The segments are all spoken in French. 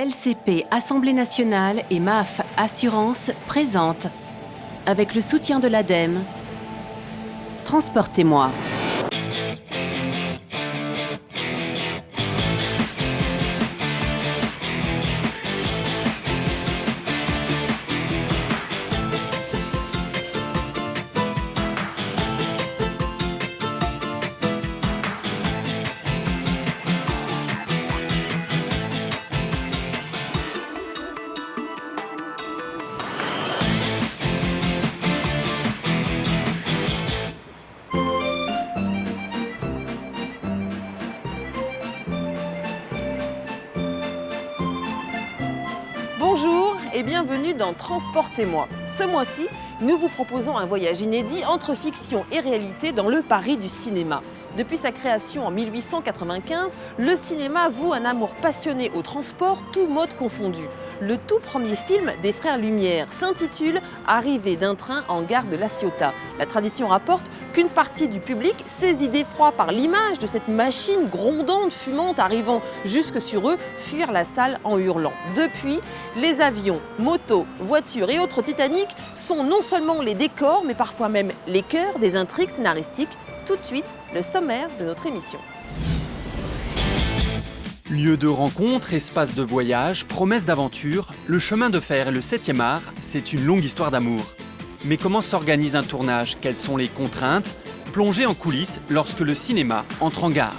LCP Assemblée nationale et MAF Assurance présentent, avec le soutien de l'ADEME, Transportez-moi. Bonjour et bienvenue dans Transportez-moi. Ce mois-ci, nous vous proposons un voyage inédit entre fiction et réalité dans le Paris du cinéma. Depuis sa création en 1895, le cinéma voue un amour passionné au transport, tous modes confondus. Le tout premier film des frères Lumière s'intitule « Arrivée d'un train en gare de La Ciotat ». La tradition rapporte qu'une partie du public, saisie d'effroi par l'image de cette machine grondante, fumante, arrivant jusque sur eux, fuirent la salle en hurlant. Depuis, les avions, motos, voitures et autres Titanic sont non seulement les décors, mais parfois même les cœurs des intrigues scénaristiques. Tout de suite, le sommaire de notre émission. Lieu de rencontre, espace de voyage, promesse d'aventure, le chemin de fer et le 7e art, c'est une longue histoire d'amour. Mais comment s'organise un tournage? Quelles sont les contraintes? Plongez en coulisses lorsque le cinéma entre en gare.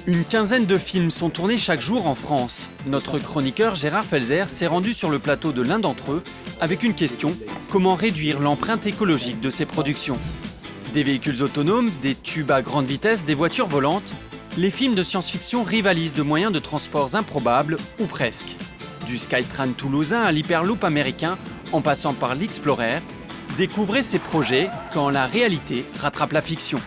Une quinzaine de films sont tournés chaque jour en France. Notre chroniqueur Gérard Felzer s'est rendu sur le plateau de l'un d'entre eux avec une question: comment réduire l'empreinte écologique de ces productions? Des véhicules autonomes, des tubes à grande vitesse, des voitures volantes, les films de science-fiction rivalisent de moyens de transports improbables, ou presque. Du Skytrain toulousain à l'Hyperloop américain, en passant par l'Explorer, découvrez ces projets quand la réalité rattrape la fiction.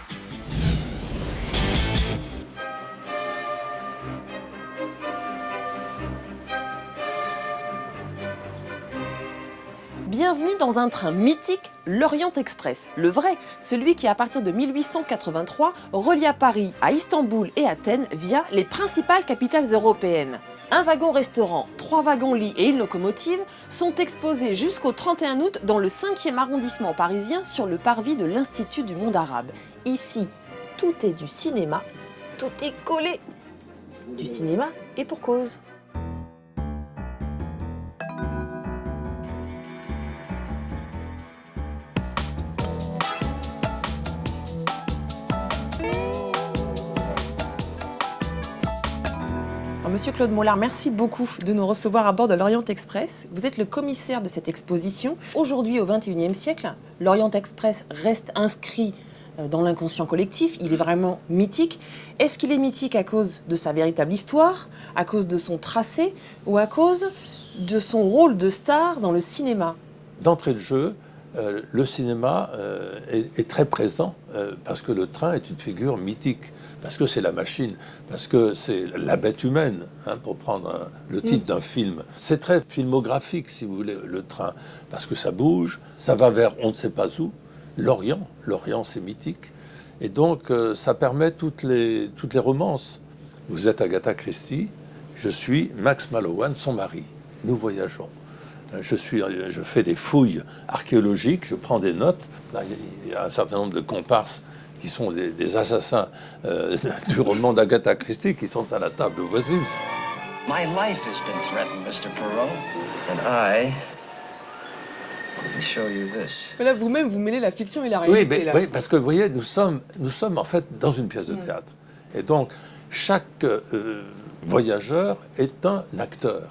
Bienvenue dans un train mythique, l'Orient Express. Le vrai, celui qui à partir de 1883 relia Paris à Istanbul et Athènes via les principales capitales européennes. Un wagon-restaurant, 3 wagons-lits et une locomotive sont exposés jusqu'au 31 août dans le 5e arrondissement parisien sur le parvis de l'Institut du monde arabe. Ici, tout est du cinéma, tout est collé. Du cinéma et pour cause. Monsieur Claude Mollard, merci beaucoup de nous recevoir à bord de l'Orient Express. Vous êtes le commissaire de cette exposition. Aujourd'hui, au XXIe siècle, l'Orient Express reste inscrit dans l'inconscient collectif. Il est vraiment mythique. Est-ce qu'il est mythique à cause de sa véritable histoire, à cause de son tracé ou à cause de son rôle de star dans le cinéma? D'entrée de jeu, le cinéma est très présent parce que le train est une figure mythique, parce que c'est la machine, parce que c'est la bête humaine, hein, pour prendre le titre d'un film. C'est très filmographique, si vous voulez, le train, parce que ça bouge, ça va vers on ne sait pas où, l'Orient. L'Orient, c'est mythique. Et donc, ça permet toutes les romances. Vous êtes Agatha Christie, je suis Max Mallowan, son mari. Nous voyageons. Je fais des fouilles archéologiques, je prends des notes. Là, il y a un certain nombre de comparses qui sont des assassins du roman d'Agatha Christie qui sont à la table voisine. My life has been threatened, Mr. Poirot, and I can show you this. Mais là, vous-même, vous mêlez la fiction et la réalité. Oui, parce que vous voyez, nous sommes en fait dans une pièce de théâtre. Et donc, chaque voyageur est un acteur.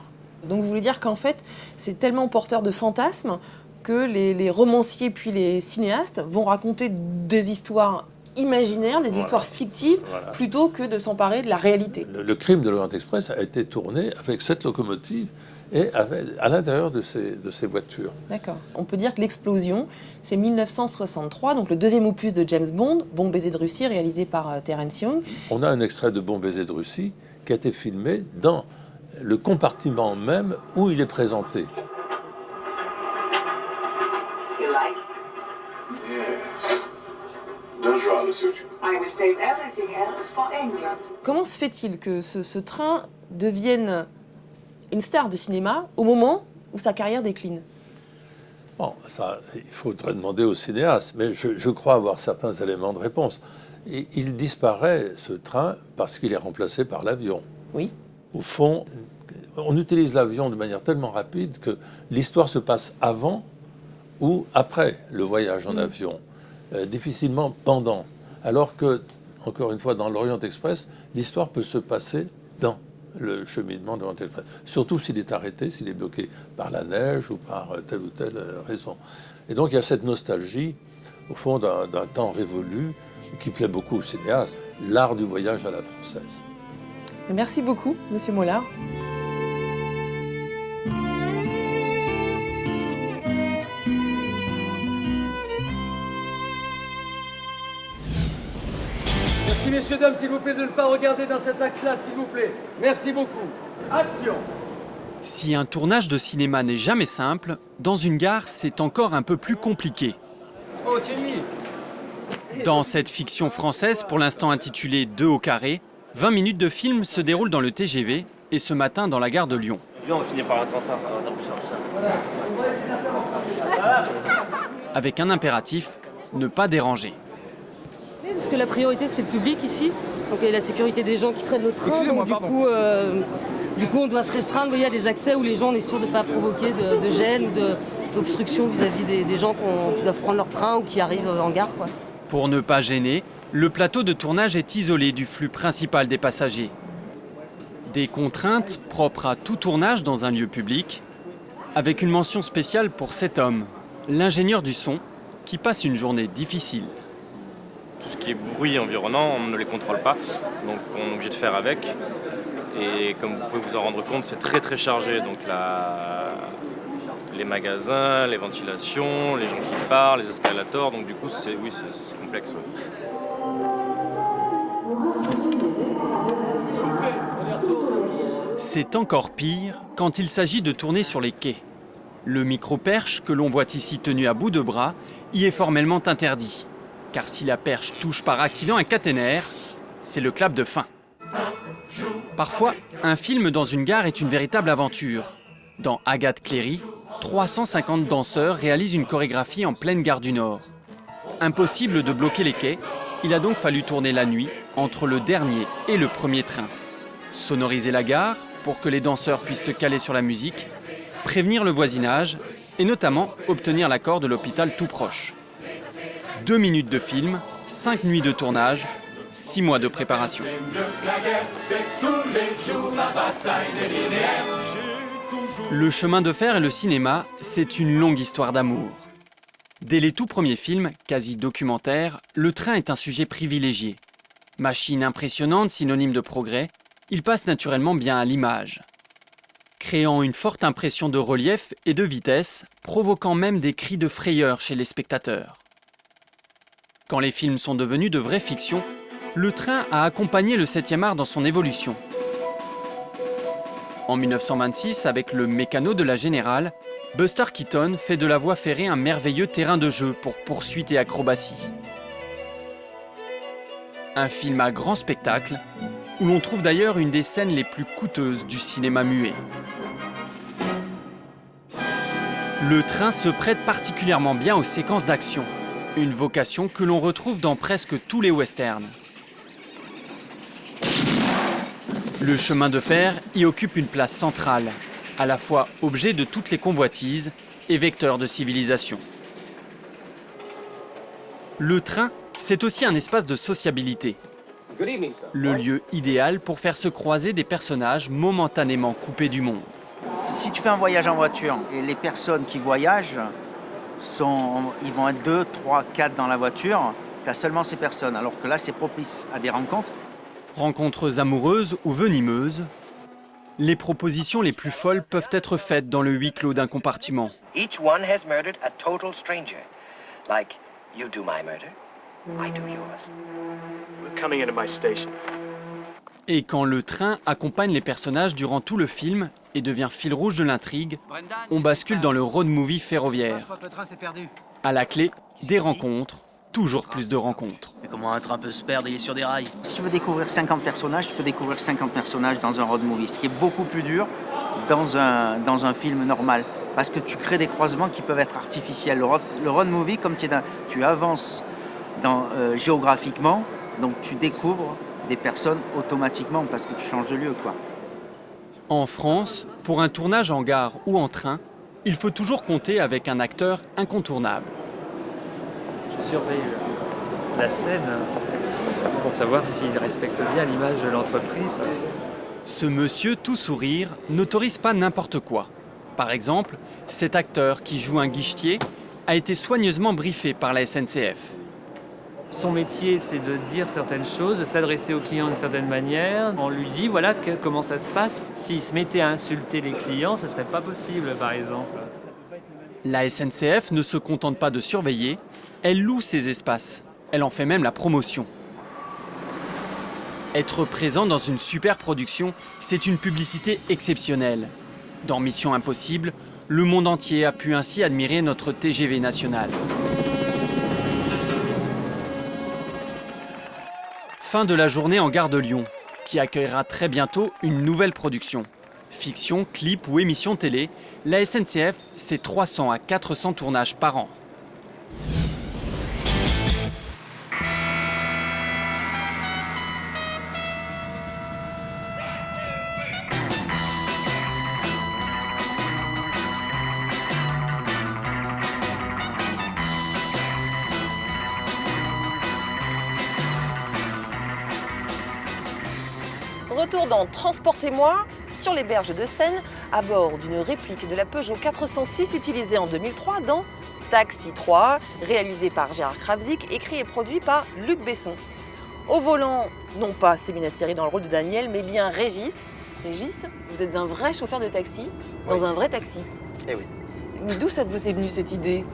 Donc vous voulez dire qu'en fait, c'est tellement porteur de fantasmes que les romanciers puis les cinéastes vont raconter des histoires imaginaires, des histoires fictives, plutôt que de s'emparer de la réalité. Le crime de l'Orient Express a été tourné avec cette locomotive et à l'intérieur de ces voitures. D'accord. On peut dire que l'explosion, c'est 1963, donc le deuxième opus de James Bond, Bon baiser de Russie, réalisé par Terence Young. On a un extrait de Bon baiser de Russie qui a été filmé dans le compartiment même où il est présenté. Comment se fait-il que ce train devienne une star de cinéma au moment où sa carrière décline? Bon, ça, il faudrait demander au cinéaste, mais je crois avoir certains éléments de réponse. Et il disparaît, ce train, parce qu'il est remplacé par l'avion. Oui. Au fond, on utilise l'avion de manière tellement rapide que l'histoire se passe avant ou après le voyage en avion, difficilement pendant. Alors que, encore une fois, dans l'Orient Express, l'histoire peut se passer dans le cheminement de l'Orient Express. Surtout s'il est arrêté, s'il est bloqué par la neige ou par telle ou telle raison. Et donc il y a cette nostalgie, au fond, d'un temps révolu qui plaît beaucoup aux cinéastes, l'art du voyage à la française. Merci beaucoup, Monsieur Mollard. Merci messieurs, dames, s'il vous plaît, de ne pas regarder dans cet axe-là, s'il vous plaît. Merci beaucoup. Action! Si un tournage de cinéma n'est jamais simple, dans une gare, c'est encore un peu plus compliqué. Oh, Thierry! Dans cette fiction française, pour l'instant intitulée 2 au carré, 20 minutes de film se déroulent dans le TGV et ce matin dans la gare de Lyon. On va finir par un attentat. Avec un impératif, ne pas déranger. Parce que la priorité c'est le public ici, donc il y a la sécurité des gens qui prennent le train, donc du coup on doit se restreindre, vous voyez, à des accès où les gens on est sûr de ne pas provoquer de gêne ou d'obstruction vis-à-vis des gens qui doivent prendre leur train ou qui arrivent en gare, quoi. Pour ne pas gêner, le plateau de tournage est isolé du flux principal des passagers. Des contraintes propres à tout tournage dans un lieu public, avec une mention spéciale pour cet homme, l'ingénieur du son, qui passe une journée difficile. Tout ce qui est bruit environnant, on ne les contrôle pas, donc on est obligé de faire avec. Et comme vous pouvez vous en rendre compte, c'est très très chargé. Donc les magasins, les ventilations, les gens qui parlent, les escalators, donc du coup c'est complexe. C'est encore pire quand il s'agit de tourner sur les quais. Le micro-perche que l'on voit ici tenu à bout de bras y est formellement interdit. Car si la perche touche par accident un caténaire, c'est le clap de fin. Parfois, un film dans une gare est une véritable aventure. Dans Agathe Cléry, 350 danseurs réalisent une chorégraphie en pleine gare du Nord. Impossible de bloquer les quais, il a donc fallu tourner la nuit entre le dernier et le premier train. Sonoriser la gare pour que les danseurs puissent se caler sur la musique, prévenir le voisinage et notamment obtenir l'accord de l'hôpital tout proche. 2 minutes de film, 5 nuits de tournage, 6 mois de préparation. Le chemin de fer et le cinéma, c'est une longue histoire d'amour. Dès les tout premiers films, quasi documentaires, le train est un sujet privilégié. Machine impressionnante, synonyme de progrès, il passe naturellement bien à l'image. Créant une forte impression de relief et de vitesse, provoquant même des cris de frayeur chez les spectateurs. Quand les films sont devenus de vraies fictions, le train a accompagné le 7e art dans son évolution. En 1926, avec le Mécano de la Générale, Buster Keaton fait de la voie ferrée un merveilleux terrain de jeu pour poursuite et acrobatie. Un film à grand spectacle, où l'on trouve d'ailleurs une des scènes les plus coûteuses du cinéma muet. Le train se prête particulièrement bien aux séquences d'action, une vocation que l'on retrouve dans presque tous les westerns. Le chemin de fer y occupe une place centrale, à la fois objet de toutes les convoitises et vecteur de civilisation. Le train, c'est aussi un espace de sociabilité. Le lieu idéal pour faire se croiser des personnages momentanément coupés du monde. Si tu fais un voyage en voiture et les personnes qui voyagent, ils vont être 2, 3, 4 dans la voiture, tu as seulement ces personnes, alors que là c'est propice à des rencontres. Rencontres amoureuses ou venimeuses, les propositions les plus folles peuvent être faites dans le huis clos d'un compartiment. Each one has murdered a total stranger. Like, you do my murder, I do yours. We're coming into my station. Et quand le train accompagne les personnages durant tout le film et devient fil rouge de l'intrigue, on bascule dans le road movie ferroviaire. À la clé, des rencontres toujours plus de rencontres. Mais comment un train peut se perdre, il est sur des rails? Si tu veux découvrir 50 personnages, tu peux découvrir 50 personnages dans un road movie, ce qui est beaucoup plus dur dans un film normal. Parce que tu crées des croisements qui peuvent être artificiels. Le road movie, comme tu avances géographiquement, donc tu découvres des personnes automatiquement parce que tu changes de lieu, quoi. En France, pour un tournage en gare ou en train, il faut toujours compter avec un acteur incontournable. Je surveille la scène pour savoir s'il respecte bien l'image de l'entreprise. Ce monsieur tout sourire n'autorise pas n'importe quoi. Par exemple, cet acteur qui joue un guichetier a été soigneusement briefé par la SNCF. Son métier, c'est de dire certaines choses, de s'adresser aux clients d'une certaine manière. On lui dit, voilà, comment ça se passe. S'il se mettait à insulter les clients, ce ne serait pas possible, par exemple. La SNCF ne se contente pas de surveiller, elle loue ses espaces. Elle en fait même la promotion. Être présent dans une super production, c'est une publicité exceptionnelle. Dans Mission Impossible, le monde entier a pu ainsi admirer notre TGV national. Fin de la journée en gare de Lyon, qui accueillera très bientôt une nouvelle production. Fiction, clip ou émission télé, la SNCF, c'est 300 à 400 tournages par an. Retour dans Transportez-moi, sur les berges de Seine, à bord d'une réplique de la Peugeot 406 utilisée en 2003 dans Taxi 3, réalisé par Gérard Krawczyk, écrit et produit par Luc Besson. Au volant, non pas Sémina Seri dans le rôle de Daniel, mais bien Régis. Régis, vous êtes un vrai chauffeur de taxi, dans un vrai taxi. Eh oui. Mais d'où ça vous est venu cette idée?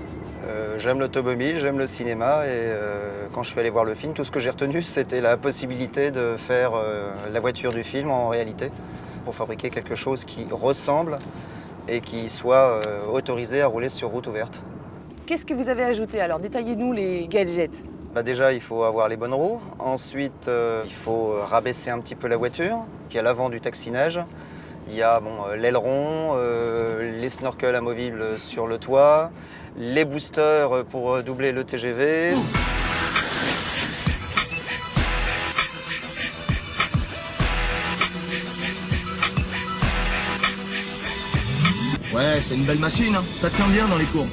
J'aime l'automobile, j'aime le cinéma et quand je suis allé voir le film, tout ce que j'ai retenu, c'était la possibilité de faire la voiture du film en réalité pour fabriquer quelque chose qui ressemble et qui soit autorisé à rouler sur route ouverte. Qu'est-ce que vous avez ajouté alors? Détaillez-nous les gadgets. Déjà, il faut avoir les bonnes roues. Ensuite, il faut rabaisser un petit peu la voiture, qui est à l'avant du taxi-neige. Il y a l'aileron, les snorkels amovibles sur le toit, les boosters pour doubler le TGV. Ouais, c'est une belle machine, hein. Ça tient bien dans les courbes.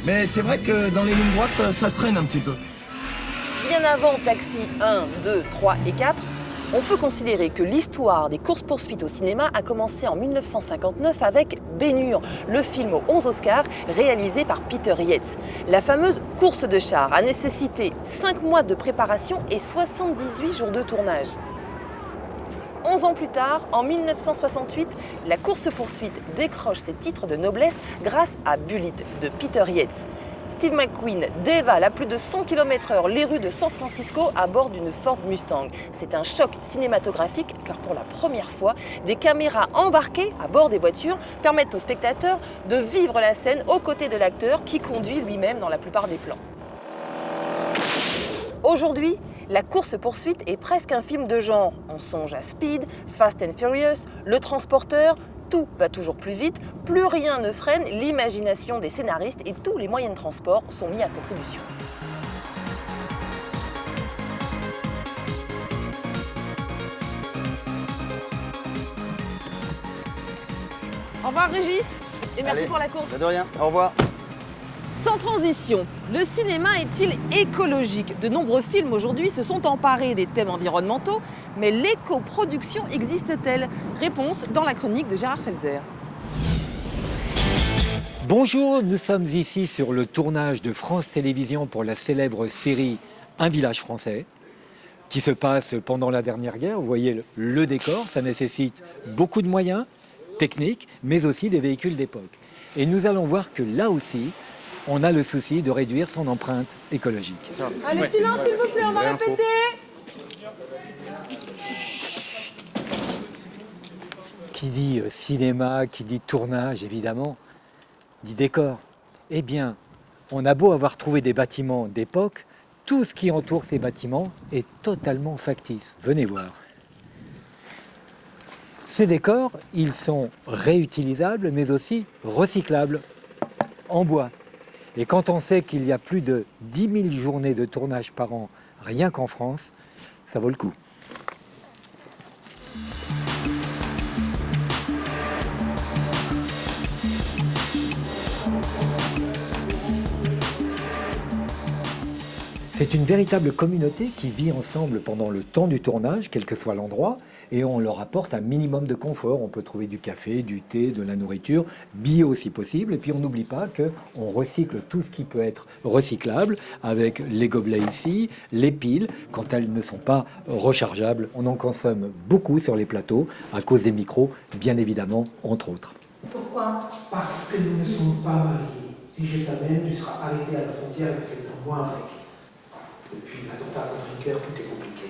Mais c'est vrai que dans les lignes droites, ça se traîne un petit peu. Bien avant Taxi 1, 2, 3 et 4, on peut considérer que l'histoire des courses-poursuites au cinéma a commencé en 1959 avec Ben-Hur, le film aux 11 Oscars réalisé par Peter Yates. La fameuse course de chars a nécessité 5 mois de préparation et 78 jours de tournage. 11 ans plus tard, en 1968, la course-poursuite décroche ses titres de noblesse grâce à Bullitt de Peter Yates. Steve McQueen dévale à plus de 100 km/h les rues de San Francisco à bord d'une Ford Mustang. C'est un choc cinématographique car pour la première fois, des caméras embarquées à bord des voitures permettent aux spectateurs de vivre la scène aux côtés de l'acteur qui conduit lui-même dans la plupart des plans. Aujourd'hui, la course-poursuite est presque un film de genre. On songe à Speed, Fast and Furious, Le Transporteur. Tout va toujours plus vite, plus rien ne freine l'imagination des scénaristes et tous les moyens de transport sont mis à contribution. Au revoir Régis et merci pour la course. De rien, au revoir. Sans transition, le cinéma est-il écologique? De nombreux films aujourd'hui se sont emparés des thèmes environnementaux, mais l'éco-production existe-t-elle? Réponse dans la chronique de Gérard Felzer. Bonjour, nous sommes ici sur le tournage de France Télévisions pour la célèbre série Un village français, qui se passe pendant la dernière guerre. Vous voyez le décor, ça nécessite beaucoup de moyens techniques, mais aussi des véhicules d'époque. Et nous allons voir que là aussi, on a le souci de réduire son empreinte écologique. Allez, silence s'il vous plaît, on va répéter. Qui dit cinéma, qui dit tournage, évidemment, dit décor. Eh bien, on a beau avoir trouvé des bâtiments d'époque, tout ce qui entoure ces bâtiments est totalement factice. Venez voir. Ces décors, ils sont réutilisables, mais aussi recyclables en bois. Et quand on sait qu'il y a plus de 10 000 journées de tournage par an, rien qu'en France, ça vaut le coup. C'est une véritable communauté qui vit ensemble pendant le temps du tournage, quel que soit l'endroit, et on leur apporte un minimum de confort. On peut trouver du café, du thé, de la nourriture, bio si possible, et puis on n'oublie pas qu'on recycle tout ce qui peut être recyclable, avec les gobelets ici, les piles, quand elles ne sont pas rechargeables. On en consomme beaucoup sur les plateaux, à cause des micros, bien évidemment, entre autres. Pourquoi? Parce que nous ne sommes pas mariés. Si je t'amène, tu seras arrêté à la frontière avec quelqu'un, moi avec. Depuis l'attentat contre Hitler, tout est compliqué.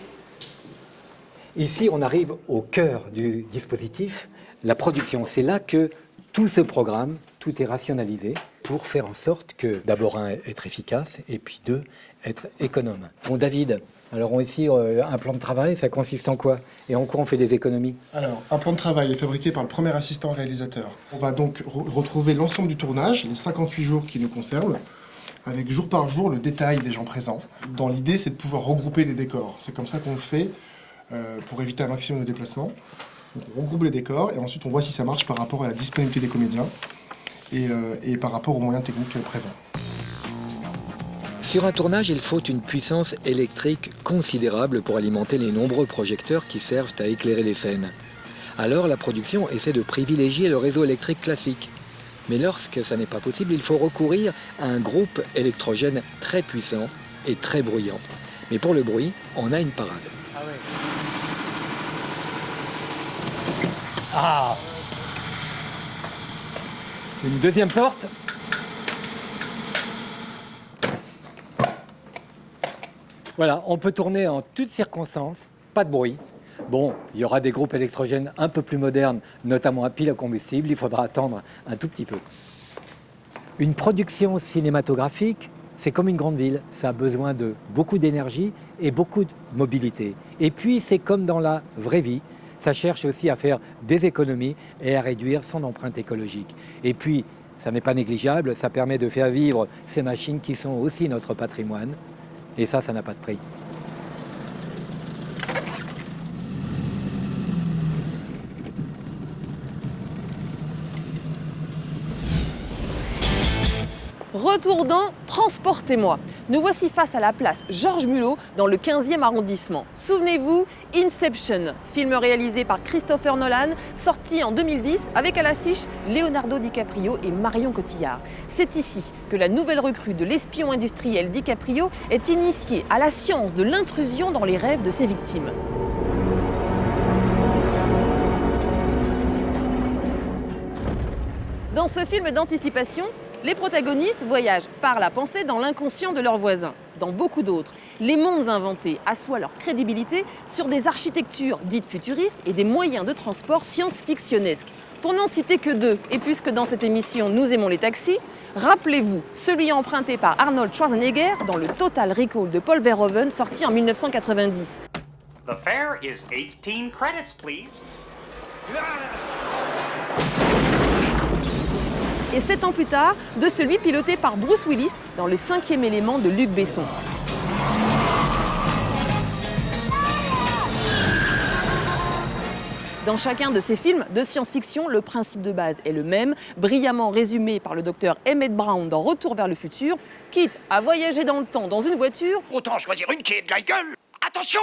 Ici, on arrive au cœur du dispositif, la production. C'est là que tout se programme, tout est rationalisé pour faire en sorte que, d'abord, un, être efficace, et puis deux, être économe. Bon, David, alors ici, un plan de travail, ça consiste en quoi? Et en quoi on fait des économies? Alors, un plan de travail est fabriqué par le premier assistant réalisateur. On va donc retrouver l'ensemble du tournage, les 58 jours qui nous concernent, avec jour par jour le détail des gens présents. Dans l'idée, c'est de pouvoir regrouper les décors. C'est comme ça qu'on le fait pour éviter un maximum de déplacements. Donc, on regroupe les décors et ensuite on voit si ça marche par rapport à la disponibilité des comédiens et par rapport aux moyens techniques présents. Sur un tournage, il faut une puissance électrique considérable pour alimenter les nombreux projecteurs qui servent à éclairer les scènes. Alors la production essaie de privilégier le réseau électrique classique. Mais lorsque ça n'est pas possible, il faut recourir à un groupe électrogène très puissant et très bruyant. Mais pour le bruit, on a une parade. Ah, une deuxième porte. Voilà, on peut tourner en toutes circonstances, pas de bruit. Bon, il y aura des groupes électrogènes un peu plus modernes, notamment à pile à combustible, il faudra attendre un tout petit peu. Une production cinématographique, c'est comme une grande ville, ça a besoin de beaucoup d'énergie et beaucoup de mobilité. Et puis c'est comme dans la vraie vie, ça cherche aussi à faire des économies et à réduire son empreinte écologique. Et puis, ça n'est pas négligeable, ça permet de faire vivre ces machines qui sont aussi notre patrimoine. Et ça n'a pas de prix. Retour dans Transportez-moi. Nous voici face à la place Georges Mulot dans le 15e arrondissement. Souvenez-vous, Inception, film réalisé par Christopher Nolan, sorti en 2010 avec à l'affiche Leonardo DiCaprio et Marion Cotillard. C'est ici que la nouvelle recrue de l'espion industriel DiCaprio est initiée à la science de l'intrusion dans les rêves de ses victimes. Dans ce film d'anticipation, les protagonistes voyagent par la pensée dans l'inconscient de leurs voisins. Dans beaucoup d'autres, les mondes inventés assoient leur crédibilité sur des architectures dites futuristes et des moyens de transport science-fictionnesques. Pour n'en citer que deux, et puisque dans cette émission nous aimons les taxis, rappelez-vous celui emprunté par Arnold Schwarzenegger dans le Total Recall de Paul Verhoeven sorti en 1990. The fare is 18 credits, please. Et 7 ans plus tard, de celui piloté par Bruce Willis dans Le 5e élément de Luc Besson. Dans chacun de ces films de science-fiction, le principe de base est le même, brillamment résumé par le docteur Emmett Brown dans Retour vers le futur. Quitte à voyager dans le temps dans une voiture, autant choisir une qui est de la gueule. Attention!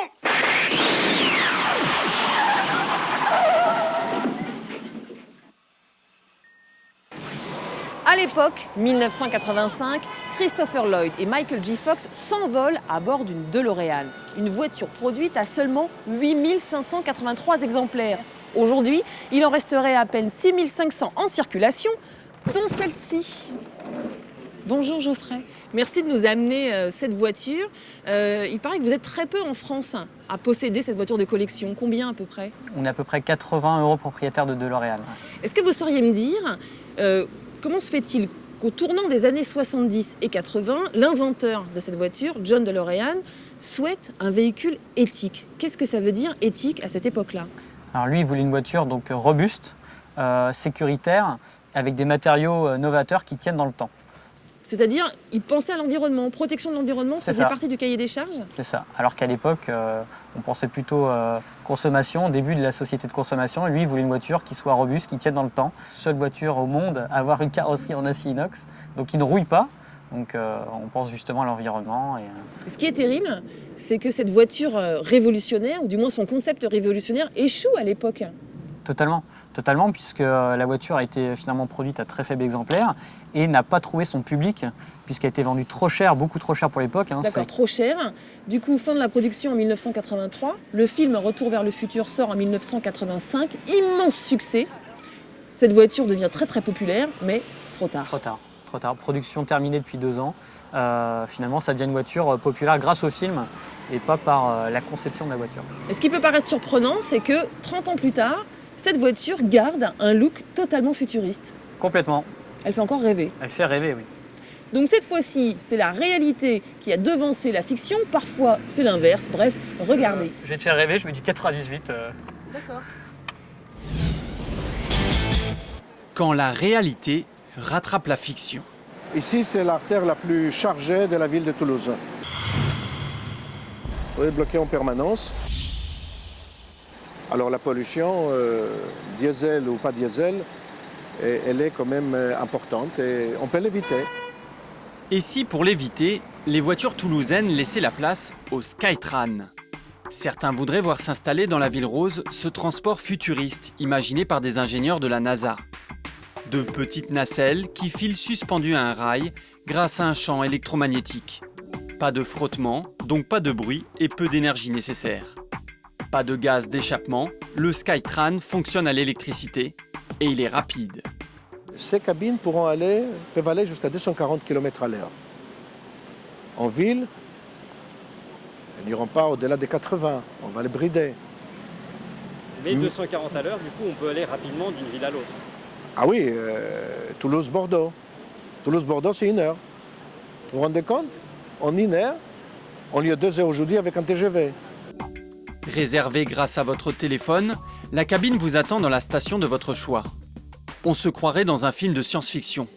À l'époque, 1985, Christopher Lloyd et Michael J. Fox s'envolent à bord d'une DeLorean, une voiture produite à seulement 8583 exemplaires. Aujourd'hui, il en resterait à peine 6500 en circulation, dont celle-ci. Bonjour Geoffrey, merci de nous amener cette voiture. Il paraît que vous êtes très peu en France à posséder cette voiture de collection. Combien à peu près? On est à peu près 80 € propriétaires de DeLorean. Est-ce que vous sauriez me dire comment se fait-il qu'au tournant des années 70 et 80, l'inventeur de cette voiture, John DeLorean, souhaite un véhicule éthique. Qu'est-ce que ça veut dire éthique à cette époque-là? Alors lui, il voulait une voiture donc robuste, sécuritaire, avec des matériaux novateurs qui tiennent dans le temps. C'est-à-dire, il pensait à l'environnement, protection de l'environnement, ça faisait partie du cahier des charges? C'est ça. Alors qu'à l'époque, on pensait plutôt consommation, début de la société de consommation. Et lui, il voulait une voiture qui soit robuste, qui tienne dans le temps. Seule voiture au monde à avoir une carrosserie en acier inox, donc qui ne rouille pas. Donc on pense justement à l'environnement. Ce qui est terrible, c'est que cette voiture révolutionnaire, ou du moins son concept révolutionnaire, échoue à l'époque. Totalement, puisque la voiture a été finalement produite à très faible exemplaire et n'a pas trouvé son public, puisqu'elle a été vendue trop cher, beaucoup trop cher pour l'époque. D'accord, trop cher. Du coup, fin de la production en 1983. Le film Retour vers le futur sort en 1985. Immense succès. Cette voiture devient très très populaire, mais trop tard. Trop tard. Production terminée depuis 2 ans. Finalement, ça devient une voiture populaire grâce au film et pas par la conception de la voiture. Et ce qui peut paraître surprenant, c'est que 30 ans plus tard, cette voiture garde un look totalement futuriste. Complètement. Elle fait encore rêver. Elle fait rêver, oui. Donc cette fois-ci, c'est la réalité qui a devancé la fiction. Parfois, c'est l'inverse. Bref, regardez. Je vais te faire rêver, je mets du 98. D'accord. Quand la réalité rattrape la fiction. Ici, c'est l'artère la plus chargée de la ville de Toulouse. On est bloqué en permanence. Alors la pollution, diesel ou pas diesel, elle est quand même importante et on peut l'éviter. Et si pour l'éviter, les voitures toulousaines laissaient la place au Skytran? Certains voudraient voir s'installer dans la ville rose ce transport futuriste imaginé par des ingénieurs de la NASA. De petites nacelles qui filent suspendues à un rail grâce à un champ électromagnétique. Pas de frottement, donc pas de bruit et peu d'énergie nécessaire. Pas de gaz d'échappement, le Skytran fonctionne à l'électricité et il est rapide. Ces cabines peuvent aller jusqu'à 240 km à l'heure. En ville, elles n'iront pas au-delà des 80, on va les brider. Mais 240 à l'heure, du coup, on peut aller rapidement d'une ville à l'autre. Ah oui, Toulouse-Bordeaux. Toulouse-Bordeaux, c'est 1 heure. Vous vous rendez compte? En 1 heure, on y a 2 heures aujourd'hui avec un TGV. Réservée grâce à votre téléphone, la cabine vous attend dans la station de votre choix. On se croirait dans un film de science-fiction.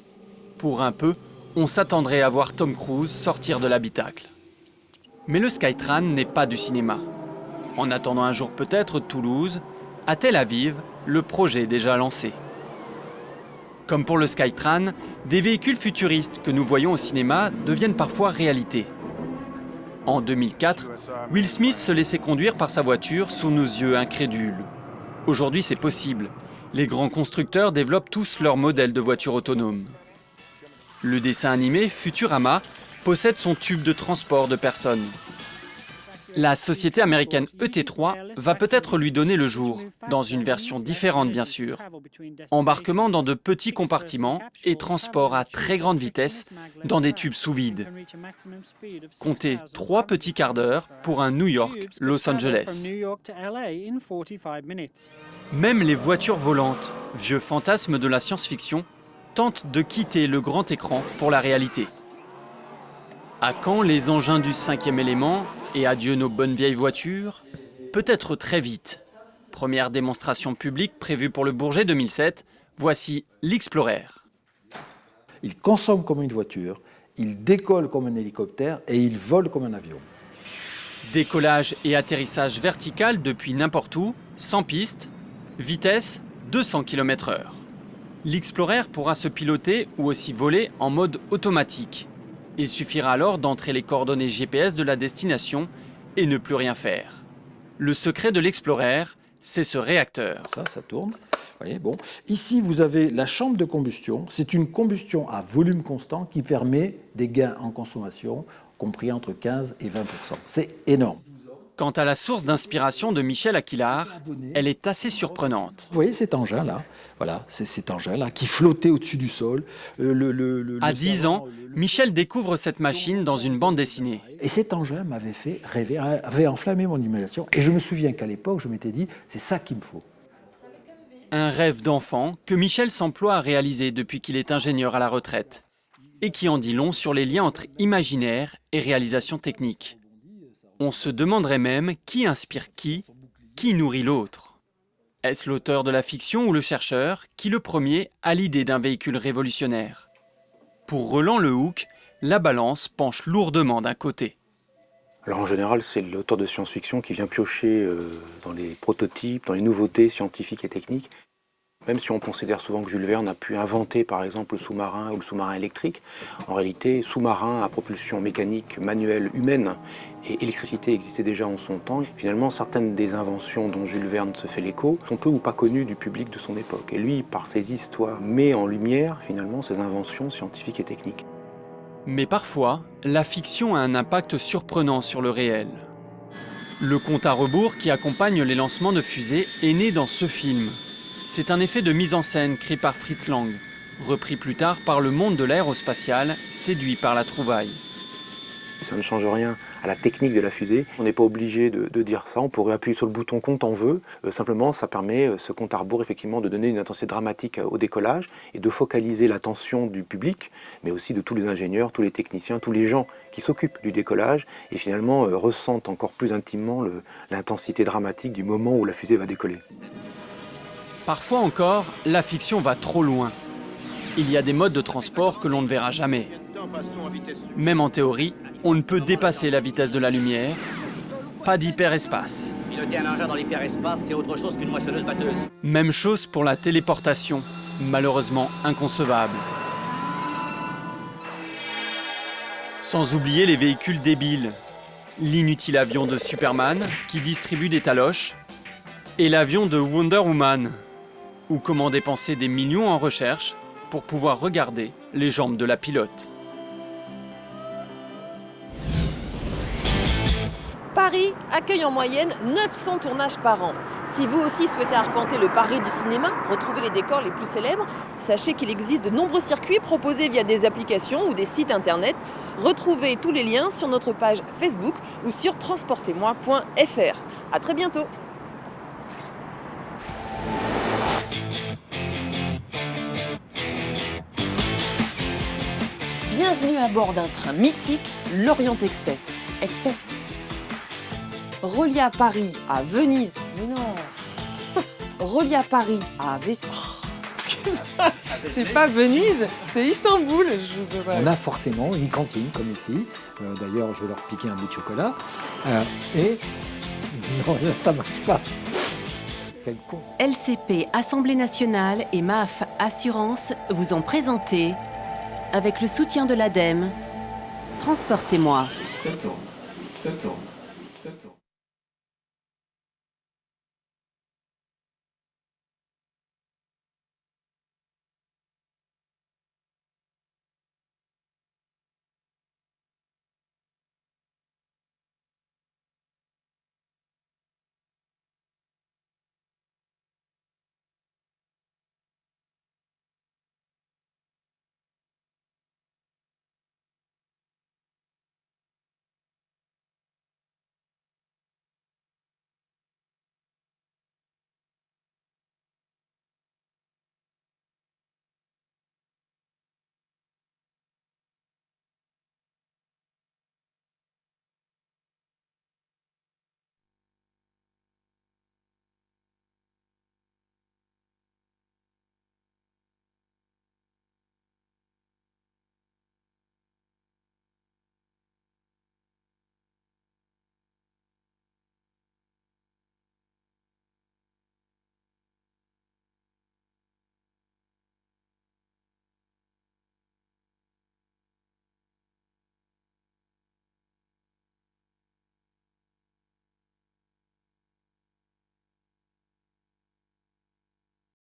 Pour un peu, on s'attendrait à voir Tom Cruise sortir de l'habitacle. Mais le Skytran n'est pas du cinéma. En attendant un jour peut-être Toulouse, à Tel Aviv, le projet est déjà lancé. Comme pour le Skytran, des véhicules futuristes que nous voyons au cinéma deviennent parfois réalité. En 2004, Will Smith se laissait conduire par sa voiture sous nos yeux incrédules. Aujourd'hui, c'est possible. Les grands constructeurs développent tous leurs modèles de voitures autonomes. Le dessin animé Futurama possède son tube de transport de personnes. La société américaine ET3 va peut-être lui donner le jour, dans une version différente bien sûr. Embarquement dans de petits compartiments et transport à très grande vitesse dans des tubes sous vide. Comptez 3 petits quarts d'heure pour un New York-Los Angeles. Même les voitures volantes, vieux fantasmes de la science-fiction, tentent de quitter le grand écran pour la réalité. À quand les engins du 5e élément et adieu nos bonnes vieilles voitures? Peut-être très vite. Première démonstration publique prévue pour le Bourget 2007, voici l'Explorer. Il consomme comme une voiture, il décolle comme un hélicoptère et il vole comme un avion. Décollage et atterrissage vertical depuis n'importe où, sans piste, vitesse 200 km/h. L'Explorer pourra se piloter ou aussi voler en mode automatique. Il suffira alors d'entrer les coordonnées GPS de la destination et ne plus rien faire. Le secret de l'Explorer, c'est ce réacteur. Ça tourne. Voyez, bon. Ici, vous avez la chambre de combustion. C'est une combustion à volume constant qui permet des gains en consommation compris entre 15 et 20%. C'est énorme. Quant à la source d'inspiration de Michel Aquilard, elle est assez surprenante. Vous voyez cet engin-là, voilà, c'est cet engin-là qui flottait au-dessus du sol. À 10 ans, Michel découvre cette machine dans une bande dessinée. Et cet engin m'avait fait rêver, avait enflammé mon imagination. Et je me souviens qu'à l'époque, je m'étais dit, c'est ça qu'il me faut. Un rêve d'enfant que Michel s'emploie à réaliser depuis qu'il est ingénieur à la retraite. et qui en dit long sur les liens entre imaginaire et réalisation technique. On se demanderait même qui inspire qui nourrit l'autre. Est-ce l'auteur de la fiction ou le chercheur qui, le premier, a l'idée d'un véhicule révolutionnaire? Pour Roland Lehoucq, la balance penche lourdement d'un côté. Alors en général, c'est l'auteur de science-fiction qui vient piocher dans les prototypes, dans les nouveautés scientifiques et techniques. Même si on considère souvent que Jules Verne a pu inventer par exemple le sous-marin ou le sous-marin électrique, en réalité, sous-marin à propulsion mécanique, manuelle, humaine et électricité existaient déjà en son temps. Finalement, certaines des inventions dont Jules Verne se fait l'écho sont peu ou pas connues du public de son époque. Et lui, par ses histoires, met en lumière finalement ses inventions scientifiques et techniques. Mais parfois, la fiction a un impact surprenant sur le réel. Le compte à rebours qui accompagne les lancements de fusées est né dans ce film. C'est un effet de mise en scène créé par Fritz Lang, repris plus tard par le monde de l'aérospatial, séduit par la trouvaille. Ça ne change rien à la technique de la fusée. On n'est pas obligé de dire ça, on pourrait appuyer sur le bouton compte on veut. Simplement, ça permet, ce compte à rebours, effectivement, de donner une intensité dramatique au décollage et de focaliser l'attention du public, mais aussi de tous les ingénieurs, tous les techniciens, tous les gens qui s'occupent du décollage et finalement ressentent encore plus intimement l'intensité dramatique du moment où la fusée va décoller. Parfois encore, la fiction va trop loin. Il y a des modes de transport que l'on ne verra jamais. Même en théorie, on ne peut dépasser la vitesse de la lumière. Pas d'hyperespace. Piloter un engin dans l'hyperespace, c'est autre chose qu'une moissonneuse-batteuse. Même chose pour la téléportation, malheureusement inconcevable. Sans oublier les véhicules débiles. L'inutile avion de Superman qui distribue des taloches et l'avion de Wonder Woman. Ou comment dépenser des millions en recherche pour pouvoir regarder les jambes de la pilote. Paris accueille en moyenne 900 tournages par an. Si vous aussi souhaitez arpenter le Paris du cinéma, retrouver les décors les plus célèbres, sachez qu'il existe de nombreux circuits proposés via des applications ou des sites internet. Retrouvez tous les liens sur notre page Facebook ou sur transportez-moi.fr. À très bientôt. Bienvenue à bord d'un train mythique, l'Orient Express. Relié à Paris, à Venise, mais non, relié à Paris, à excuse-moi, c'est pas Venise, c'est Istanbul. On a forcément une cantine comme ici. D'ailleurs, je vais leur piquer un bout de chocolat. Et non, là, ça marche pas. Quel con. LCP Assemblée nationale et MAF Assurance vous ont présenté, avec le soutien de l'ADEME, Transportez-moi. 7 ans.